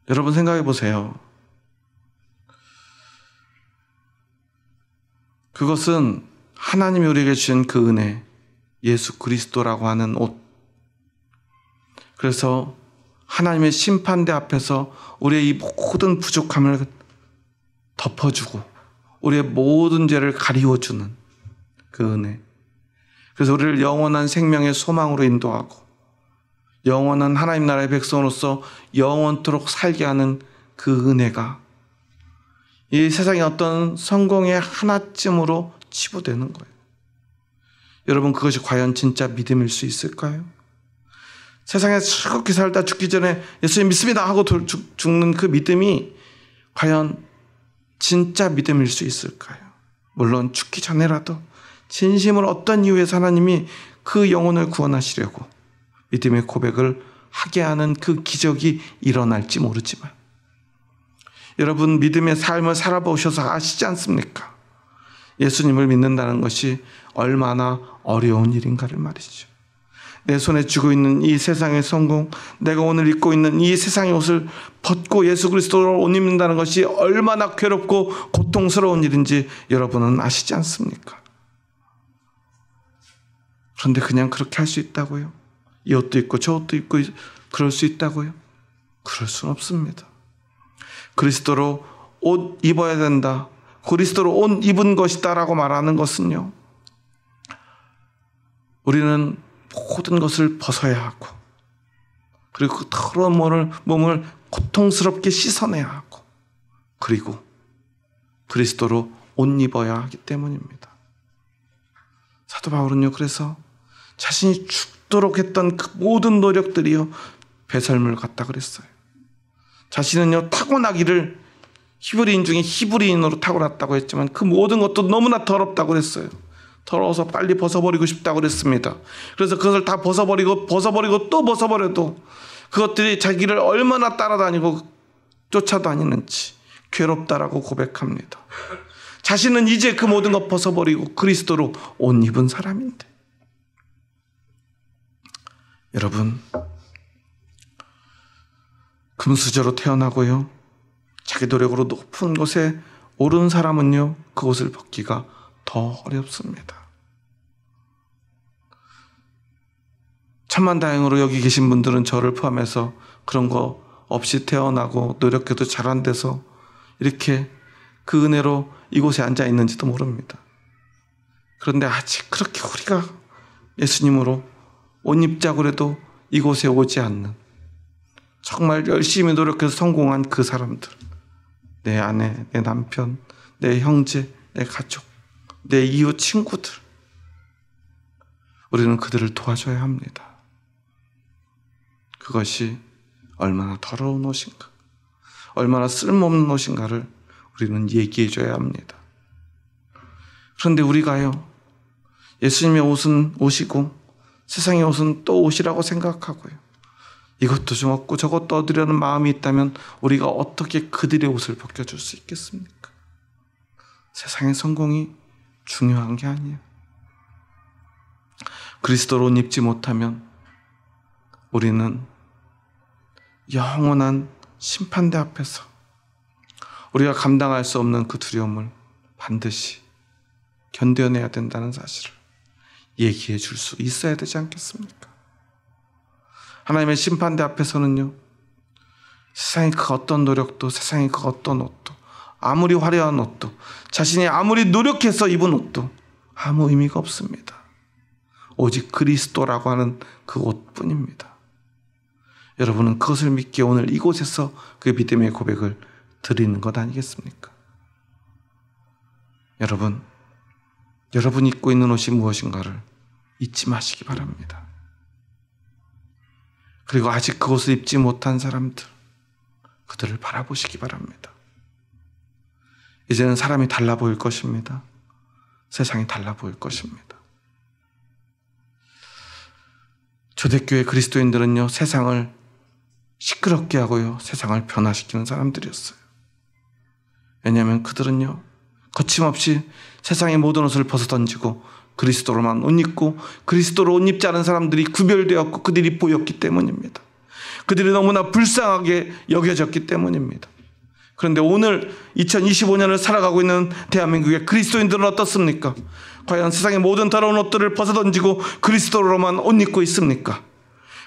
여러분 생각해 보세요. 그것은 하나님이 우리에게 주신 그 은혜, 예수 그리스도라고 하는 옷. 그래서 하나님의 심판대 앞에서 우리의 이 모든 부족함을 덮어주고 우리의 모든 죄를 가리워주는 그 은혜. 그래서 우리를 영원한 생명의 소망으로 인도하고 영원한 하나님 나라의 백성으로서 영원토록 살게 하는 그 은혜가 이 세상의 어떤 성공의 하나쯤으로 치부되는 거예요. 여러분, 그것이 과연 진짜 믿음일 수 있을까요? 세상에 즐겁게 살다 죽기 전에 예수님 믿습니다 하고 죽는 그 믿음이 과연 진짜 믿음일 수 있을까요? 물론 죽기 전에라도 진심으로 어떤 이유에서 하나님이 그 영혼을 구원하시려고 믿음의 고백을 하게 하는 그 기적이 일어날지 모르지만 여러분, 믿음의 삶을 살아보셔서 아시지 않습니까? 예수님을 믿는다는 것이 얼마나 어려운 일인가를 말이죠. 내 손에 쥐고 있는 이 세상의 성공, 내가 오늘 입고 있는 이 세상의 옷을 벗고 예수 그리스도로 옷 입는다는 것이 얼마나 괴롭고 고통스러운 일인지 여러분은 아시지 않습니까? 그런데 그냥 그렇게 할 수 있다고요? 이 옷도 입고 저 옷도 입고 그럴 수 있다고요? 그럴 수는 없습니다. 그리스도로 옷 입어야 된다, 그리스도로 옷 입은 것이다 라고 말하는 것은요, 우리는 모든 것을 벗어야 하고 그리고 그 더러운 몸을 고통스럽게 씻어내야 하고 그리고 그리스도로 옷 입어야 하기 때문입니다. 사도 바울은요, 그래서 자신이 죽도록 했던 그 모든 노력들이요, 배설물 같다 그랬어요. 자신은요, 타고나기를 히브리인 중에 히브리인으로 타고났다고 했지만 그 모든 것도 너무나 더럽다고 그랬어요. 더러워서 빨리 벗어버리고 싶다고 그랬습니다. 그래서 그것을 다 벗어버리고 또 벗어버려도 그것들이 자기를 얼마나 따라다니고 쫓아다니는지 괴롭다라고 고백합니다. 자신은 이제 그 모든 것 벗어버리고 그리스도로 옷 입은 사람인데, 여러분, 금수저로 태어나고요, 자기 노력으로 높은 곳에 오른 사람은요, 그것을 벗기가 더 어렵습니다. 천만다행으로 여기 계신 분들은 저를 포함해서 그런 거 없이 태어나고 노력해도 잘 안 돼서 이렇게 그 은혜로 이곳에 앉아 있는지도 모릅니다. 그런데 아직 그렇게 우리가 예수님으로 옷 입자고 해도 이곳에 오지 않는, 정말 열심히 노력해서 성공한 그 사람들, 내 아내, 내 남편, 내 형제, 내 가족, 내 이웃 친구들, 우리는 그들을 도와줘야 합니다. 그것이 얼마나 더러운 옷인가, 얼마나 쓸모없는 옷인가를 우리는 얘기해줘야 합니다. 그런데 우리가요, 예수님의 옷은 옷이고 세상의 옷은 또 옷이라고 생각하고요, 이것도 좀 얻고 저것도 얻으려는 마음이 있다면 우리가 어떻게 그들의 옷을 벗겨줄 수 있겠습니까? 세상의 성공이 중요한 게 아니에요. 그리스도로 옷 입지 못하면 우리는 영원한 심판대 앞에서 우리가 감당할 수 없는 그 두려움을 반드시 견뎌내야 된다는 사실을 얘기해 줄 수 있어야 되지 않겠습니까? 하나님의 심판대 앞에서는요, 세상의 그 어떤 노력도, 세상의 그 어떤 옷도, 아무리 화려한 옷도, 자신이 아무리 노력해서 입은 옷도 아무 의미가 없습니다. 오직 그리스도라고 하는 그 옷뿐입니다. 여러분은 그것을 믿기에 오늘 이곳에서 그 믿음의 고백을 드리는 것 아니겠습니까? 여러분, 여러분이 입고 있는 옷이 무엇인가를 잊지 마시기 바랍니다. 그리고 아직 그 옷을 입지 못한 사람들, 그들을 바라보시기 바랍니다. 이제는 사람이 달라 보일 것입니다. 세상이 달라 보일 것입니다. 초대교회 그리스도인들은요, 세상을 시끄럽게 하고요, 세상을 변화시키는 사람들이었어요. 왜냐하면 그들은요, 거침없이 세상의 모든 옷을 벗어던지고 그리스도로만 옷 입고 그리스도로 옷 입지 않은 사람들이 구별되었고 그들이 보였기 때문입니다. 그들이 너무나 불쌍하게 여겨졌기 때문입니다. 그런데 오늘 2025년을 살아가고 있는 대한민국의 그리스도인들은 어떻습니까? 과연 세상의 모든 더러운 옷들을 벗어던지고 그리스도로만 옷 입고 있습니까?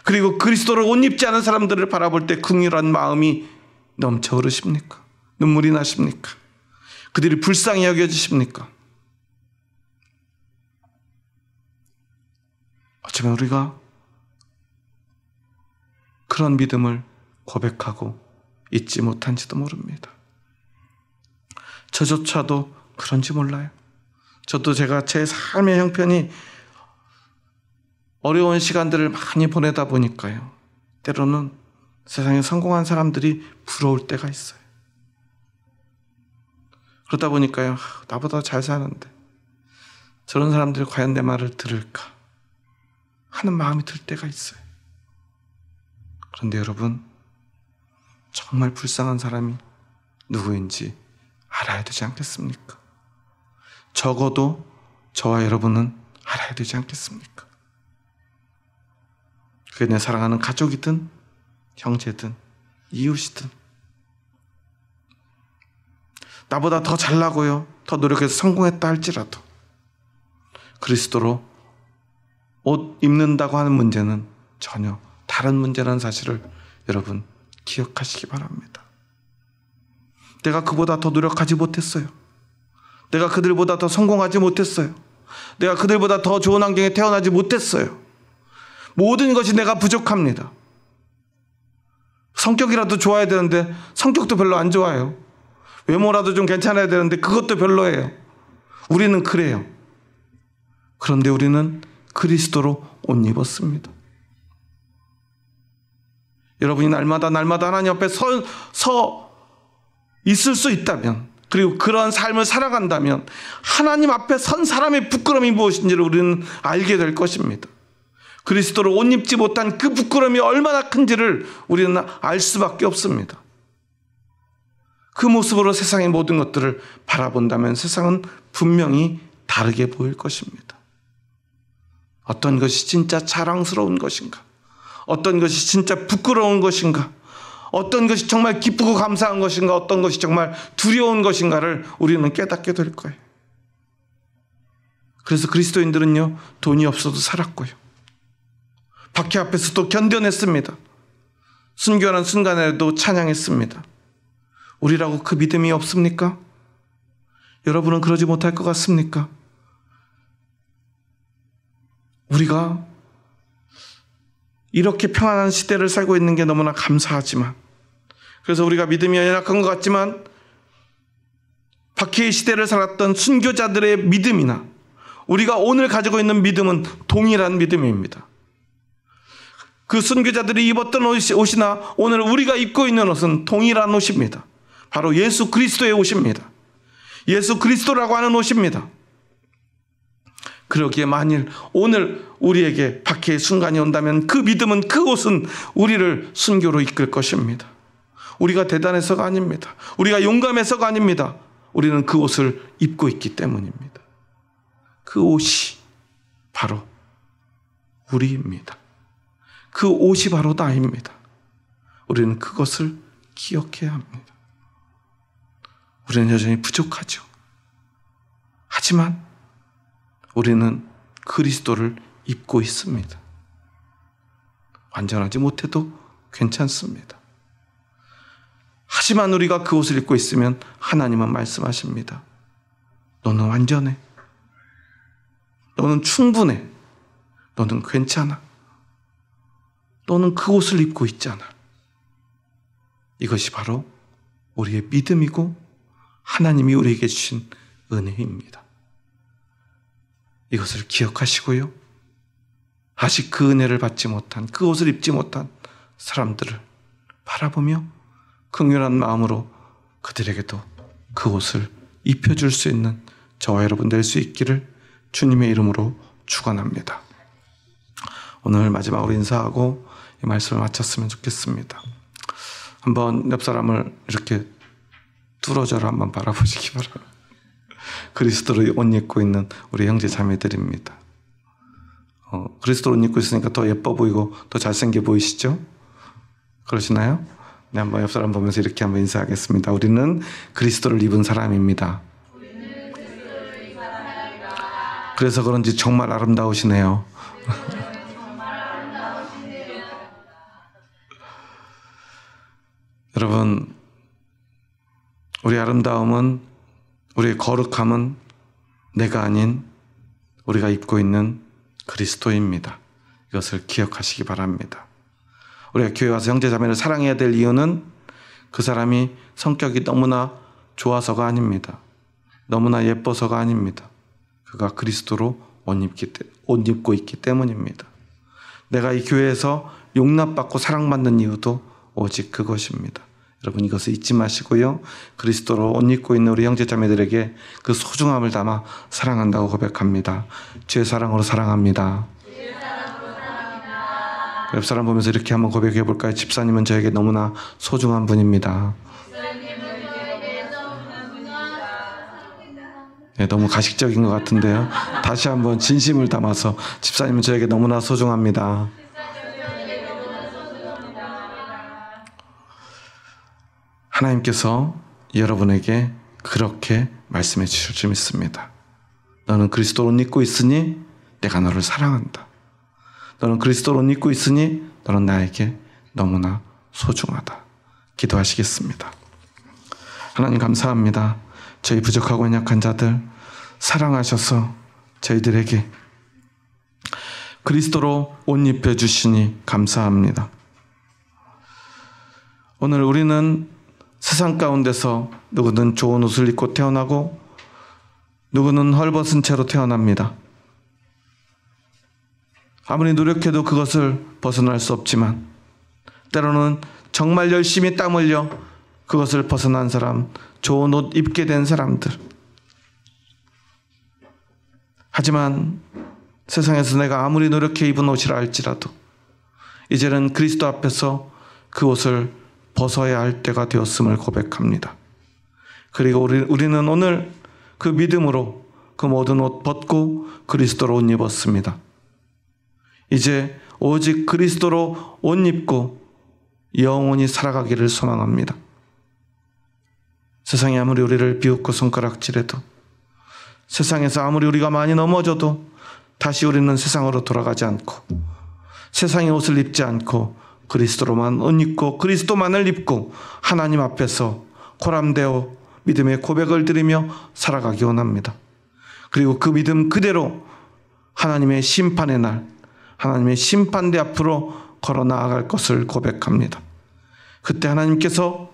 그리고 그리스도로 옷 입지 않은 사람들을 바라볼 때 긍휼한 마음이 넘쳐 흐르십니까? 눈물이 나십니까? 그들이 불쌍히 여겨지십니까? 어쩌면 우리가 그런 믿음을 고백하고 잊지 못한지도 모릅니다. 저조차도 그런지 몰라요. 저도 제가 제 삶의 형편이 어려운 시간들을 많이 보내다 보니까요, 때로는 세상에 성공한 사람들이 부러울 때가 있어요. 그러다 보니까요, 나보다 잘 사는데 저런 사람들이 과연 내 말을 들을까 하는 마음이 들 때가 있어요. 그런데 여러분, 정말 불쌍한 사람이 누구인지 알아야 되지 않겠습니까? 적어도 저와 여러분은 알아야 되지 않겠습니까? 그게 내 사랑하는 가족이든 형제든 이웃이든, 나보다 더 잘나고요, 더 노력해서 성공했다 할지라도 그리스도로 옷 입는다고 하는 문제는 전혀 다른 문제라는 사실을 여러분 기억하시기 바랍니다. 내가 그보다 더 노력하지 못했어요. 내가 그들보다 더 성공하지 못했어요. 내가 그들보다 더 좋은 환경에 태어나지 못했어요. 모든 것이 내가 부족합니다. 성격이라도 좋아야 되는데 성격도 별로 안 좋아요. 외모라도 좀 괜찮아야 되는데 그것도 별로예요. 우리는 그래요. 그런데 우리는 그리스도로 옷 입었습니다. 여러분이 날마다 하나님 앞에 서 있을 수 있다면, 그리고 그런 삶을 살아간다면 하나님 앞에 선 사람의 부끄러움이 무엇인지를 우리는 알게 될 것입니다. 그리스도로 옷 입지 못한 그 부끄러움이 얼마나 큰지를 우리는 알 수밖에 없습니다. 그 모습으로 세상의 모든 것들을 바라본다면 세상은 분명히 다르게 보일 것입니다. 어떤 것이 진짜 자랑스러운 것인가? 어떤 것이 진짜 부끄러운 것인가? 어떤 것이 정말 기쁘고 감사한 것인가? 어떤 것이 정말 두려운 것인가를 우리는 깨닫게 될 거예요. 그래서 그리스도인들은요, 돈이 없어도 살았고요, 박해 앞에서도 견뎌냈습니다. 순교하는 순간에도 찬양했습니다. 우리라고 그 믿음이 없습니까? 여러분은 그러지 못할 것 같습니까? 우리가 이렇게 평안한 시대를 살고 있는 게 너무나 감사하지만, 그래서 우리가 믿음이 연약한 것 같지만 박해의 시대를 살았던 순교자들의 믿음이나 우리가 오늘 가지고 있는 믿음은 동일한 믿음입니다. 그 순교자들이 입었던 옷이나 오늘 우리가 입고 있는 옷은 동일한 옷입니다. 바로 예수 그리스도의 옷입니다. 예수 그리스도라고 하는 옷입니다. 그러기에 만일 오늘 우리에게 박해의 순간이 온다면 그 믿음은, 그 옷은 우리를 순교로 이끌 것입니다. 우리가 대단해서가 아닙니다. 우리가 용감해서가 아닙니다. 우리는 그 옷을 입고 있기 때문입니다. 그 옷이 바로 우리입니다. 그 옷이 바로 나입니다. 우리는 그것을 기억해야 합니다. 우리는 여전히 부족하죠. 하지만 우리는 그리스도를 입고 있습니다. 완전하지 못해도 괜찮습니다. 하지만 우리가 그 옷을 입고 있으면 하나님은 말씀하십니다. 너는 완전해. 너는 충분해. 너는 괜찮아. 너는 그 옷을 입고 있잖아. 이것이 바로 우리의 믿음이고 하나님이 우리에게 주신 은혜입니다. 이것을 기억하시고요. 아직 그 은혜를 받지 못한, 그 옷을 입지 못한 사람들을 바라보며 긍휼한 마음으로 그들에게도 그 옷을 입혀줄 수 있는 저와 여러분 될 수 있기를 주님의 이름으로 축원합니다. 오늘 마지막으로 인사하고 이 말씀을 마쳤으면 좋겠습니다. 한번 옆 사람을 이렇게 뚫어져라 한번 바라보시기 바랍니다. 그리스도를 옷 입고 있는 우리 형제 자매들입니다. 그리스도를 옷 입고 있으니까 더 예뻐 보이고 더 잘생겨 보이시죠? 그러시나요? 네, 한번 옆 사람 보면서 이렇게 한번 인사하겠습니다. 우리는 그리스도를 입은 사람입니다. 그래서 그런지 정말 아름다우시네요. 여러분, 우리 아름다움은, 우리의 거룩함은 내가 아닌 우리가 입고 있는 그리스도입니다. 이것을 기억하시기 바랍니다. 우리가 교회 와서 형제자매를 사랑해야 될 이유는 그 사람이 성격이 너무나 좋아서가 아닙니다. 너무나 예뻐서가 아닙니다. 그가 그리스도로 옷 입고 있기 때문입니다. 내가 이 교회에서 용납받고 사랑받는 이유도 오직 그것입니다. 여러분, 이것을 잊지 마시고요. 그리스도로 옷 입고 있는 우리 형제자매들에게 그 소중함을 담아 사랑한다고 고백합니다. 주의 사랑으로 사랑합니다. 옆 사람 보면서 이렇게 한번 고백해 볼까요? 집사님은 저에게 너무나 소중한 분입니다. 네, 너무 가식적인 것 같은데요. 다시 한번 진심을 담아서 집사님은 저에게 너무나 소중합니다. 하나님께서 여러분에게 그렇게 말씀해 주실 줄 믿습니다. 너는 그리스도로 옷 입고 있으니 내가 너를 사랑한다. 너는 그리스도로 옷 입고 있으니 너는 나에게 너무나 소중하다. 기도하시겠습니다. 하나님 감사합니다. 저희 부족하고 연약한 자들 사랑하셔서 저희들에게 그리스도로 옷 입혀주시니 감사합니다. 오늘 우리는 세상 가운데서 누구는 좋은 옷을 입고 태어나고 누구는 헐벗은 채로 태어납니다. 아무리 노력해도 그것을 벗어날 수 없지만 때로는 정말 열심히 땀 흘려 그것을 벗어난 사람, 좋은 옷 입게 된 사람들. 하지만 세상에서 내가 아무리 노력해 입은 옷이라 할지라도 이제는 그리스도 앞에서 그 옷을 벗어야 할 때가 되었음을 고백합니다. 그리고 우리는 오늘 그 믿음으로 그 모든 옷 벗고 그리스도로 옷 입었습니다. 이제 오직 그리스도로 옷 입고 영원히 살아가기를 소망합니다. 세상이 아무리 우리를 비웃고 손가락질해도, 세상에서 아무리 우리가 많이 넘어져도 다시 우리는 세상으로 돌아가지 않고 세상의 옷을 입지 않고 그리스도로만 옷 입고 그리스도만을 입고 하나님 앞에서 고람되어 믿음의 고백을 드리며 살아가기 원합니다. 그리고 그 믿음 그대로 하나님의 심판의 날, 하나님의 심판대 앞으로 걸어 나아갈 것을 고백합니다. 그때 하나님께서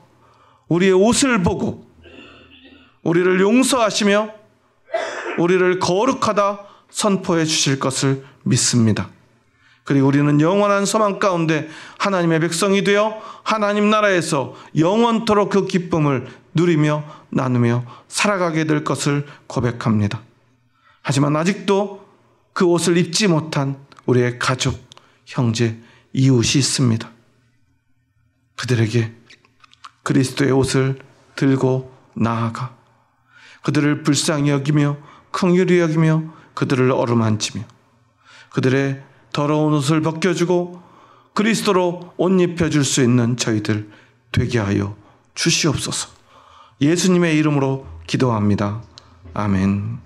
우리의 옷을 보고 우리를 용서하시며 우리를 거룩하다 선포해 주실 것을 믿습니다. 그리고 우리는 영원한 소망 가운데 하나님의 백성이 되어 하나님 나라에서 영원토록 그 기쁨을 누리며 나누며 살아가게 될 것을 고백합니다. 하지만 아직도 그 옷을 입지 못한 우리의 가족, 형제, 이웃이 있습니다. 그들에게 그리스도의 옷을 들고 나아가 그들을 불쌍히 여기며 긍휼히 여기며 그들을 어루만지며 그들의 더러운 옷을 벗겨주고 그리스도로 옷 입혀줄 수 있는 저희들 되게 하여 주시옵소서. 예수님의 이름으로 기도합니다. 아멘.